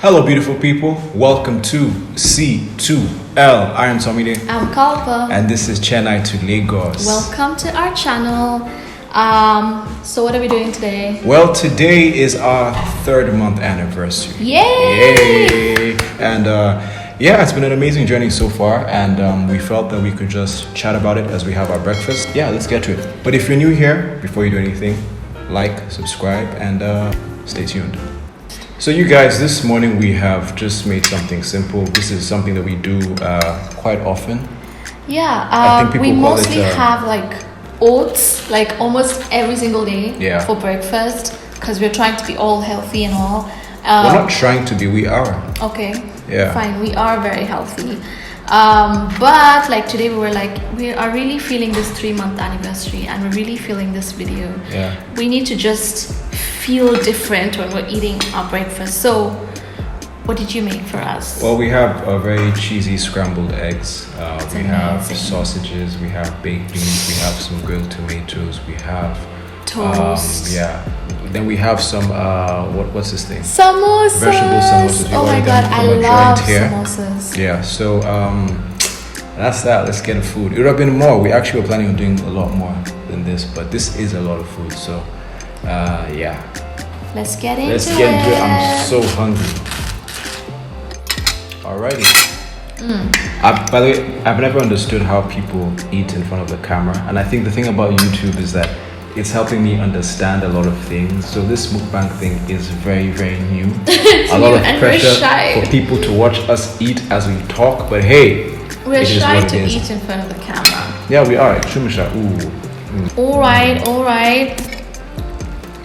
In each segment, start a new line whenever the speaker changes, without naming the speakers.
Hello, beautiful people. Welcome to C2L. I am Tomide.
I'm Kalpa.
And this is Chennai to Lagos.
Welcome to our channel. So what are we doing today?
Well, today is our 3rd month anniversary.
Yay!
And it's been an amazing journey so far. And we felt that we could just chat about it as we have our breakfast. Yeah, let's get to it. But if you're new here, before you do anything, like, subscribe, and stay tuned. So you guys, this morning we have just made something simple. This is something that we do quite often.
Yeah, we mostly have like oats, like almost every single day for breakfast, because we're trying to be all healthy and all.
We're not trying to be, we are.
Okay,
yeah,
fine, we are very healthy. But like today we are really feeling this 3-month anniversary, and we're really feeling this video.
Yeah, we
need to just feel different when we're eating our breakfast. So what did you make for us?
Well, we have a very cheesy scrambled eggs, we have
amazing.
Sausages, we have baked beans, we have some grilled tomatoes, we have
toast.
Then we have some what's this thing?
Samosas.
Vegetable samosas.
Oh my god, I love samosas.
Yeah, so that's that. Let's get the food. It would have been more. We actually were planning on doing a lot more than this, but this is a lot of food. So
let's get into
it. I'm so hungry. Alrighty. By the way, I've never understood how people eat in front of the camera, and I think the thing about YouTube is that it's helping me understand a lot of things. So this mukbang thing is very, very new. A lot of pressure for people to watch us eat as we talk, but hey,
we're shy to eat in front of the camera.
Yeah, we are.
Alright.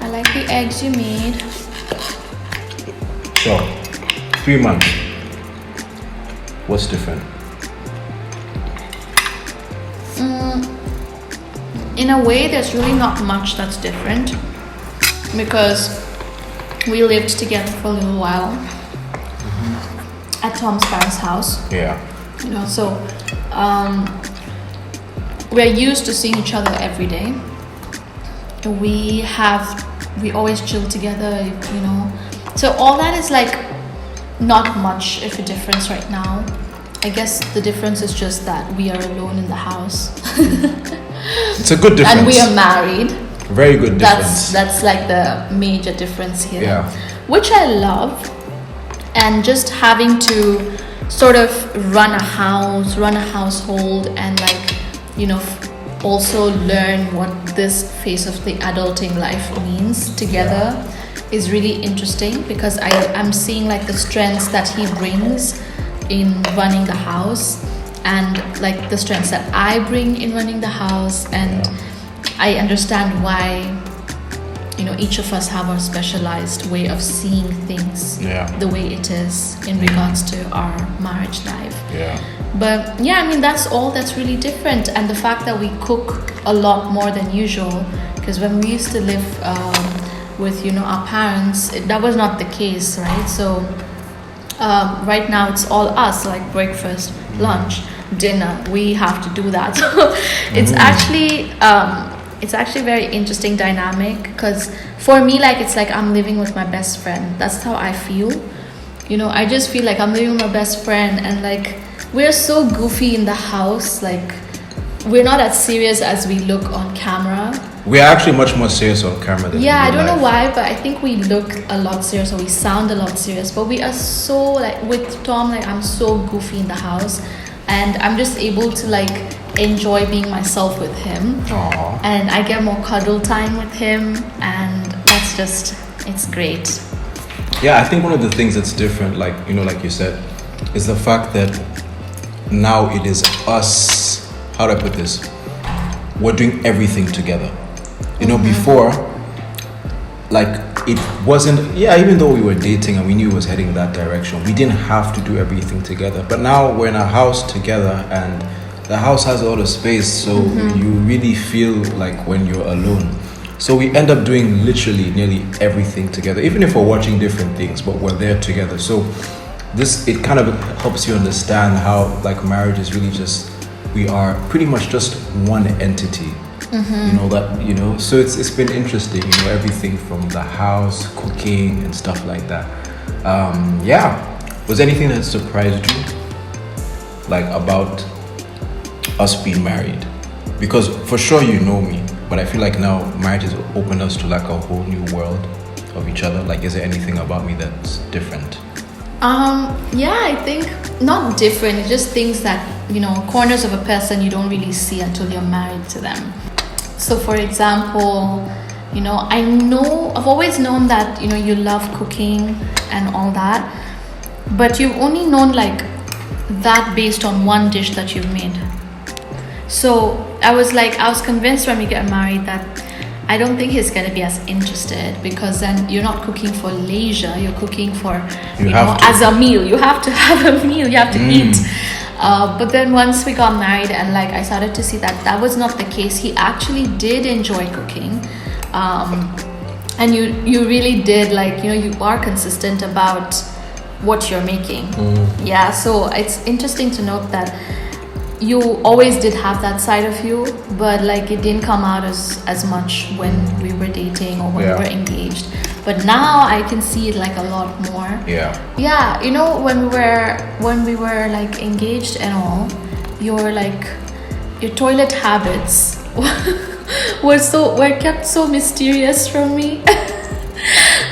I like the eggs you made.
So, 3 months. What's different?
In a way, there's really not much that's different, because we lived together for a little while at Tom's parents' house.
Yeah.
So we're used to seeing each other every day. We always chill together, So all that is like not much of a difference right now. I guess the difference is just that we are alone in the house.
It's a good difference.
And we are married.
Very good difference.
That's like the major difference here.
Yeah.
Which I love. And just having to sort of run a household, and also learn what this phase of the adulting life means together is really interesting, because I'm seeing like the strengths that he brings in running the house, and like the strengths that I bring in running the house, and I understand why each of us have our specialized way of seeing things the way it is in regards to our marriage life. But that's all that's really different. And the fact that we cook a lot more than usual, because when we used to live with our parents, that was not the case, right? So right now it's all us, like breakfast, lunch, dinner, we have to do that. So it's actually very interesting dynamic, because for me, it's like I'm living with my best friend. That's how I feel. I just feel like I'm living with my best friend, and like we're so goofy in the house. Like we're not as serious as we look on camera.
We're actually much more serious on camera than
I don't know why, but I think we look a lot serious, or we sound a lot serious. But we are so with Tom, I'm so goofy in the house, and I'm just able to enjoy being myself with him.
Aww.
And I get more cuddle time with him, and it's great.
Yeah, I think one of the things that's different, like you said, is the fact that now it is us. How do I put this? We're doing everything together. Before, it wasn't, even though we were dating and we knew it was heading that direction, we didn't have to do everything together. But now we're in a house together, and the house has a lot of space, so you really feel like when you're alone. So we end up doing literally nearly everything together, even if we're watching different things, but we're there together. So it kind of helps you understand how marriage is really just, we are pretty much just one entity. So it's been interesting, everything from the house, cooking and stuff like that. Yeah. Was there anything that surprised you, like about us being married? Because for sure you know me, but I feel like now marriage has opened us to like a whole new world of each other. Like, is there anything about me that's different?
Yeah, I think not different. It's just things that, you know, corners of a person you don't really see until you're married to them. So, for example, you know, I've always known that, you know, you love cooking and all that, but you've only known like that based on one dish that you've made. So I was convinced when we get married that I don't think he's going to be as interested, because then you're not cooking for leisure, you're cooking for, you know, as a meal. You have to have a meal, you have to eat. But then once we got married and like I started to see that was not the case. He actually did enjoy cooking. And you really did, like, you know, you are consistent about what you're making. Yeah, so it's interesting to note that you always did have that side of you, but like it didn't come out as much when we were dating or when we were engaged. But now I can see it like a lot more. Yeah, you know, when we were like engaged and all, your toilet habits were kept so mysterious from me.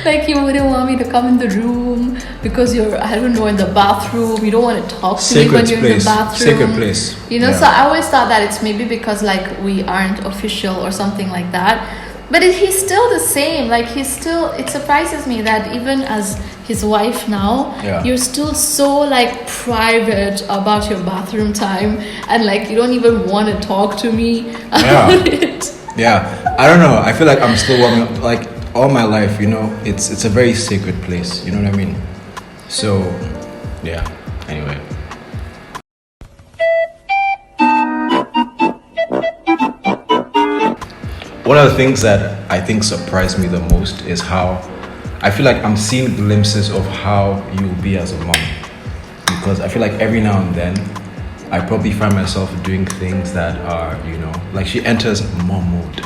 Like, you wouldn't want me to come in the room because you're, I don't know, in the bathroom. You don't want to talk to me when you're in the bathroom.
Sacred place.
You know, so I always thought that it's maybe because like we aren't official or something like that. But he's still the same. Like, it surprises me that even as his wife now, you're still so like private about your bathroom time, and like you don't even want to talk to me about it.
Yeah, I don't know. I feel like I'm still warming up. Like, all my life, you know, it's a very sacred place. You know what I mean? So, yeah. Anyway. One of the things that I think surprised me the most is how I feel like I'm seeing glimpses of how you'll be as a mom. Because I feel like every now and then, I probably find myself doing things that are, you know, like she enters mom mode.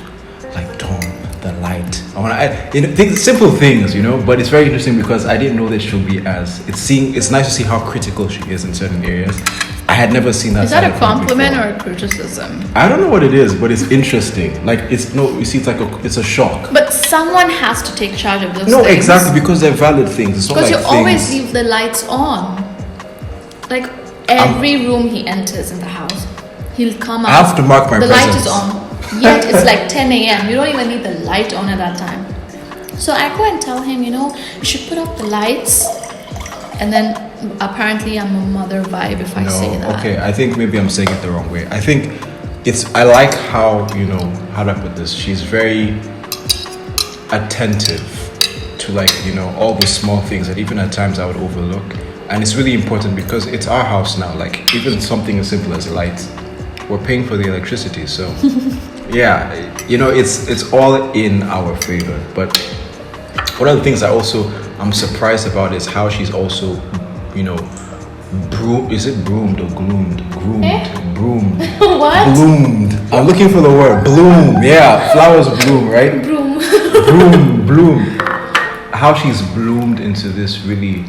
Like, Tom, the light. I want to add, you know, simple things, you know, but it's very interesting because I didn't know that she'll be as, it's nice to see how critical she is in certain areas. I had never seen that.
Is that a compliment or a criticism?
I don't know what it is, but it's interesting. Like, it's like it's a shock.
But someone has to take charge of those
things. No,
things.
Exactly, because they're valid things. It's
because like you always leave the lights on. Like, every room he enters in the house, he'll come out.
I have to mark my presence.
The light is on. Yet it's like 10 a.m. You don't even need the light on at that time. So I go and tell him, you know, you should put up the lights. And then apparently I'm a mother vibe if I say that. Okay,
I think maybe I'm saying it the wrong way. I think I like how, you know, how do I put this? She's very attentive to, like, you know, all the small things that even at times I would overlook. And it's really important because it's our house now. Like, even something as simple as lights, we're paying for the electricity. So yeah, you know, it's all in our favor. But one of the things I'm surprised about is how she's also, you know, broomed or gloomed? Broomed.
What?
Bloomed. I'm looking for the word. Bloom. Yeah, flowers bloom, right? Bloom. How she's bloomed into this really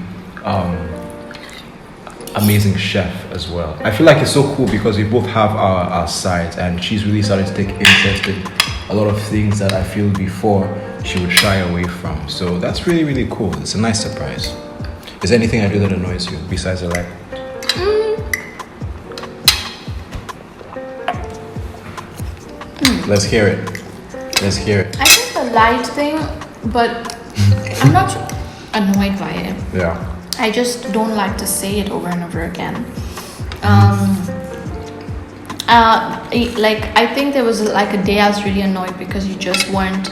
amazing chef as well. I feel like it's so cool because we both have our sides, and she's really started to take interest in a lot of things that I feel before she would shy away from. So that's really, really cool. It's a nice surprise. Is there anything I do that annoys you besides the light? Let's hear it.
I think the light thing, but I'm not annoyed by it.
Yeah.
I just don't like to say it over and over again. Like, I think there was like a day I was really annoyed because you just weren't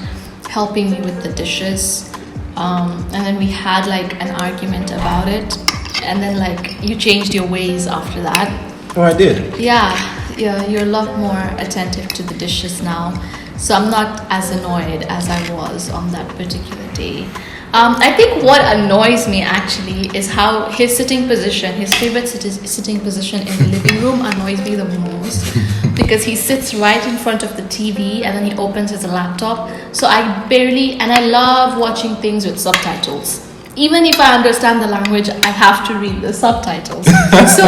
helping me with the dishes. And then we had like an argument about it. And then like you changed your ways after that.
Oh, I did?
Yeah, you're a lot more attentive to the dishes now. So I'm not as annoyed as I was on that particular day. I think what annoys me actually is how his sitting position, his favorite sitting position in the living room annoys me the most because he sits right in front of the TV and then he opens his laptop. So I love watching things with subtitles. even if I understand the language, I have to read the subtitles. So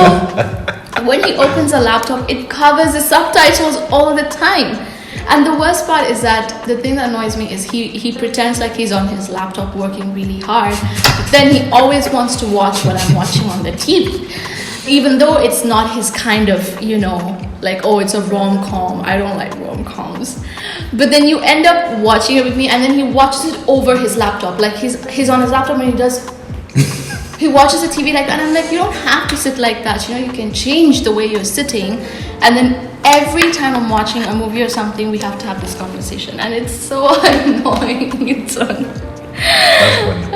when he opens a laptop, it covers the subtitles all the time. And the worst part is that the thing that annoys me is he pretends like he's on his laptop working really hard, but then he always wants to watch what I'm watching on the TV. Even though it's not his kind of, like, oh, it's a rom-com. I don't like rom-coms. But then you end up watching it with me, and then he watches it over his laptop. Like, he's on his laptop and he watches the TV like that. And I'm like, you don't have to sit like that. You can change the way you're sitting. And then every time I'm watching a movie or something, we have to have this conversation. And it's so annoying. It's so annoying.
That's funny.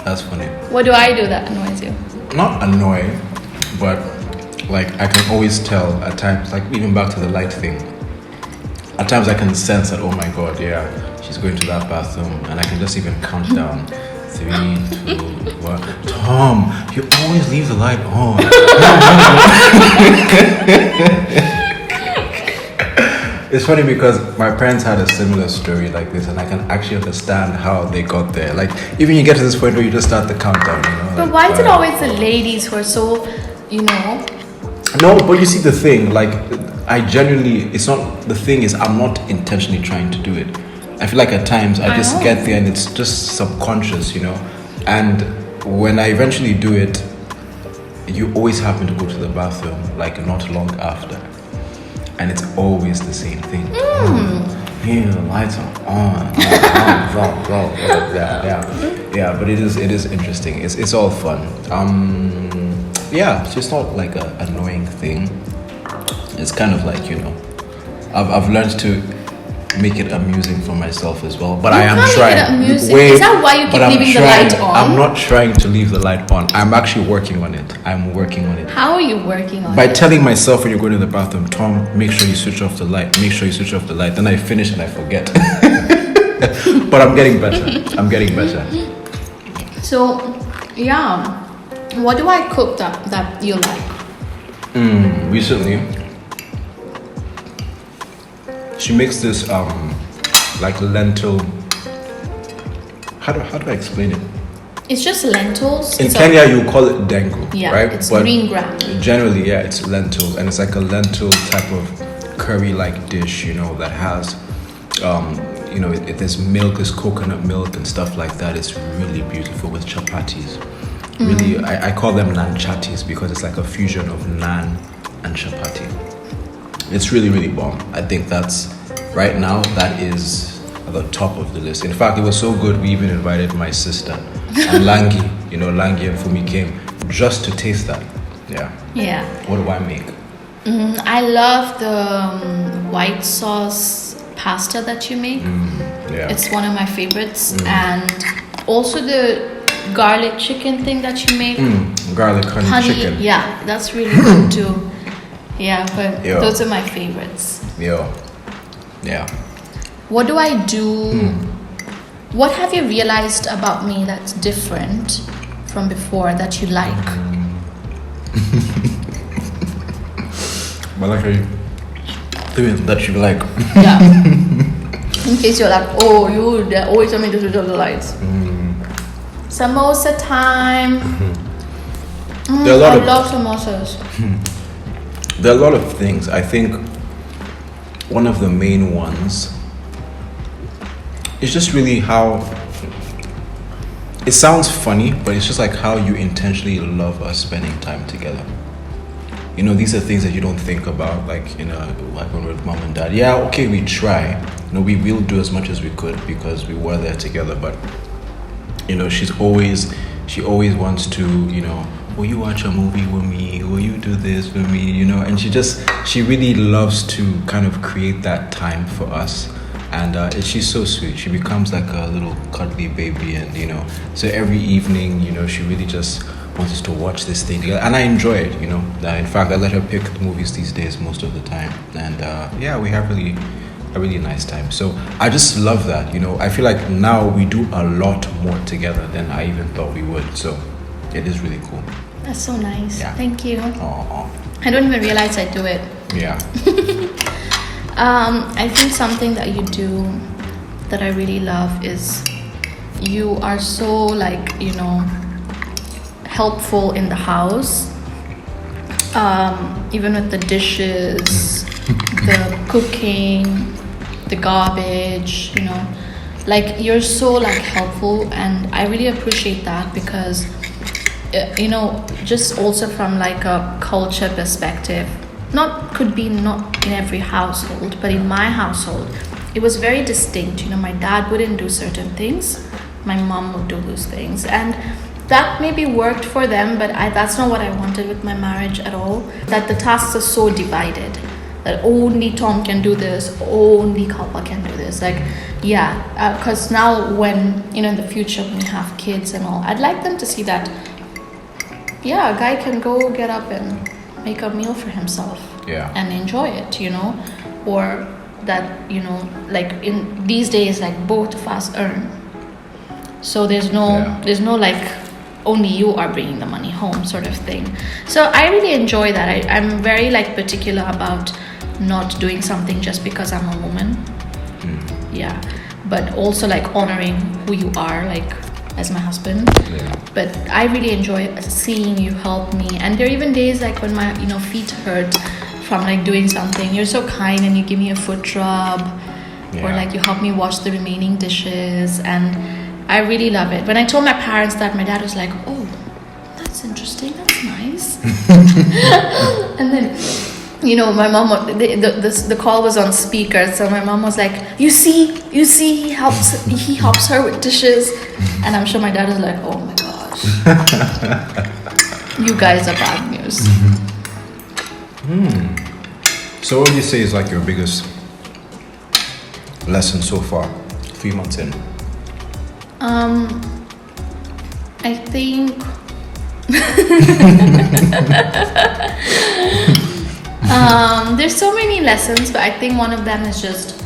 That's funny.
What do I do that annoys you?
Not annoy, but like I can always tell at times, like even back to the light thing. At times I can sense that, oh my god, yeah, she's going to that bathroom, and I can just even count down 3, 2, 1. Tom, you always leave the light on. It's funny because my parents had a similar story like this, and I can actually understand how they got there. Like, even you get to this point where you just start the countdown,
But why is it always the ladies who are so,
No, but you see the thing, like, I genuinely, it's not, the thing is, I'm not intentionally trying to do it. I feel like at times I just get there and it's just subconscious, And when I eventually do it, you always happen to go to the bathroom, like, not long after. And it's always the same thing. Here, the lights are on. Yeah. But it is interesting. It's all fun. It's just not like an annoying thing. It's kind of like I've learned to make it amusing for myself as well. But I am trying.
Is that why you keep leaving the light on?
I'm not trying to leave the light on. I'm actually working on it.
How are you working on it?
By telling myself when you're going to the bathroom, Tom, make sure you switch off the light. Make sure you switch off the light. Then I finish and I forget. But I'm getting better.
So, yeah. What do I cook that you like?
Recently, she makes this like lentil. How do I explain it?
It's just lentils.
In Kenya, you call it dengu, right?
It's green gram.
Generally, yeah, it's lentils, and it's like a lentil type of curry-like dish, that has, there's milk, there's coconut milk and stuff like that. It's really beautiful with chapatis. Really, I call them naan chatis because it's like a fusion of naan and chapati. It's really, really bomb. I think that is at the top of the list. In fact, it was so good we even invited my sister and Langi. Langi and Fumi came just to taste that. Yeah. What do I make?
I love the white sauce pasta that you make. It's one of my favorites. And also the garlic chicken thing that you make.
Garlic honey chicken.
Yeah, that's really good too. Yeah, but those are my favorites.
Yeah.
What do I do? What have you realized about me that's different from before that you like?
Well, actually, doing that you like.
Yeah. In case you're like, they're always telling me to switch off the lights. Samosa time. I love samosas.
There are a lot of things. I think one of the main ones is just really how it sounds funny, but it's just like how you intentionally love us spending time together. These are things that you don't think about, like like when we're with mom and dad. Yeah, okay, we try. We will do as much as we could because we were there together. But she always wants to, will you watch a movie with me? Will you do this with me? And she really loves to kind of create that time for us. And she's so sweet. She becomes like a little cuddly baby, and so every evening, she really just wants us to watch this thing together, and I enjoy it. In fact, I let her pick the movies these days most of the time, and we have a really nice time. So I just love that. I feel like now we do a lot more together than I even thought we would. So it is really cool.
That's so nice.
Yeah.
Thank you.
Aww.
I don't even realize I do it.
Yeah.
I think something that you do that I really love is you are so like, you know, helpful in the house, even with the dishes, the cooking, the garbage, you know, like you're so like helpful, and I really appreciate that because you know, just also from like a culture perspective, could be not in every household, but in my household it was very distinct. You know, my dad wouldn't do certain things, my mom would do those things, and that maybe worked for them, but that's not what I wanted with my marriage at all. That the tasks are so divided, that only Tom can do this, only Kalpa can do this. Like, yeah, because now when, you know, in the future when we have kids and all, I'd like them to see that, yeah, a guy can go get up and make a meal for himself,
yeah,
and enjoy it, you know, or that, you know, like in these days, like both of us earn, so there's no like only you are bringing the money home sort of thing. So I really enjoy that. I'm very like particular about not doing something just because I'm a woman. Yeah, but also like honoring who you are, like as my husband.
Yeah.
But I really enjoy seeing you help me, and there are even days like when my, you know, feet hurt from like doing something, you're so kind and you give me a foot rub, or like you help me wash the remaining dishes, and I really love it. When I told my parents that, my dad was like, oh, that's interesting, that's nice. And then, you know, my mom, the call was on speaker, so my mom was like, you see, he helps her with dishes. And I'm sure my dad was like, oh my gosh, you guys are bad news.
So what would you say is like your biggest lesson so far, 3 months in?
I think there's so many lessons, but I think one of them is just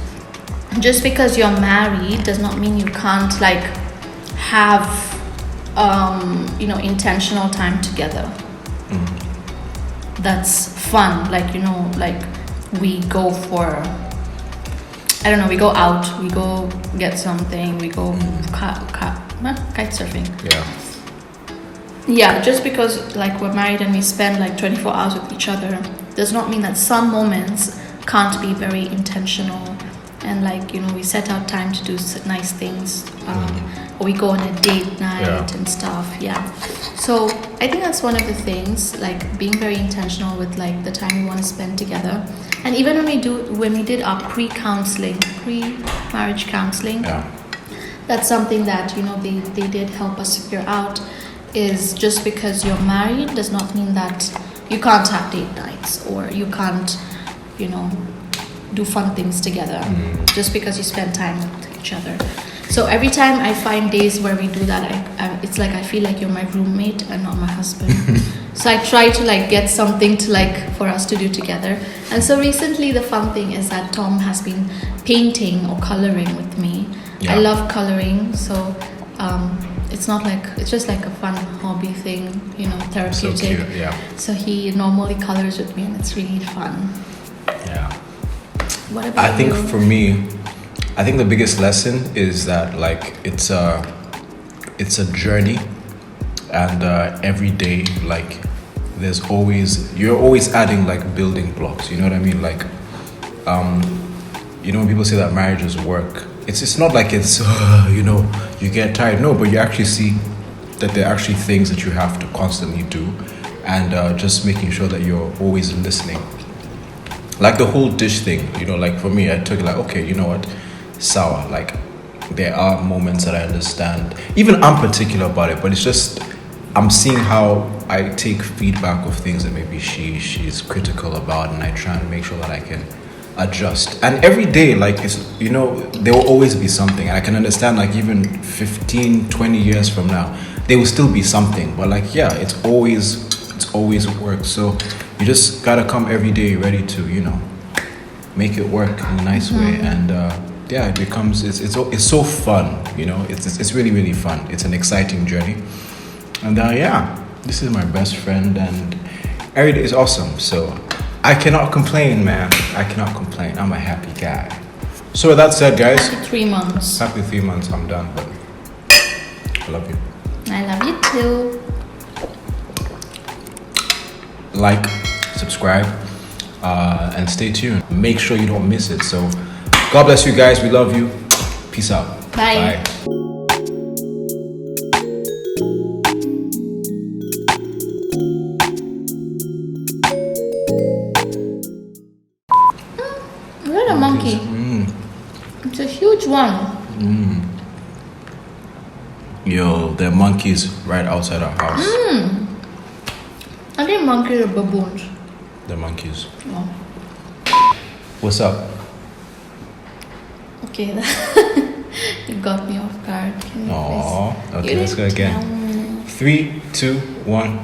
because you're married does not mean you can't like have you know, intentional time together. That's fun, like, you know, like we go for, I don't know, we go out, we go get something, we go kite surfing. Yeah, just because like we're married and we spend like 24 hours with each other does not mean that some moments can't be very intentional, and like, you know, we set out time to do nice things, or we go on a date night and stuff. So I think that's one of the things, like being very intentional with like the time we want to spend together. And even when we did our pre-marriage counseling, that's something that, you know, they did help us figure out, is just because you're married does not mean that you can't have date nights, or you can't, you know, do fun things together just because you spend time with each other. So every time I find days where we do that, it's like I feel like you're my roommate and not my husband. So I try to like get something to like for us to do together. And so recently the fun thing is that Tom has been painting or coloring with me. I love coloring, so it's not like, it's just like a fun hobby thing, you know, therapeutic.
So cute,
So he normally colors with me, and it's really fun. What about
I think
you?
for me, I think the biggest lesson is that like it's a journey, and every day, like you're always adding like building blocks, you know what I mean? Like you know, when people say that marriage is work, it's not like it's you know, you get tired. No, but you actually see that there are actually things that you have to constantly do, and just making sure that you're always listening. Like the whole dish thing, you know, like for me, I took like, okay, you know what, sour, like there are moments that I understand. Even I'm particular about it, but it's just I'm seeing how I take feedback of things that maybe she's critical about, and I try and make sure that I can adjust. And every day, like, it's, you know, there will always be something. And I can understand, like, even 15, 20 years from now, there will still be something. But like, yeah, it's always work. So you just gotta come every day ready to, you know, make it work in a nice way. And yeah, it becomes, it's so fun, you know, it's really, really fun. It's an exciting journey. And yeah, this is my best friend, and every day is awesome. So I cannot complain, man. I cannot complain. I'm a happy guy. So with that said, guys,
Happy 3 months.
Happy 3 months. I'm done. But I love you.
I love you too.
Like, subscribe, and stay tuned. Make sure you don't miss it. So, God bless you guys. We love you. Peace out.
Bye.
Bye.
Look at a monkey. It's a huge one.
Yo, there are monkeys right outside our house.
I think monkeys are baboons.
The monkeys.
Oh.
What's up?
Okay, you got me off guard. Can you
Aww.
please-
Okay,
You
let's go
didn't tell
again.
me.
3, 2, 1.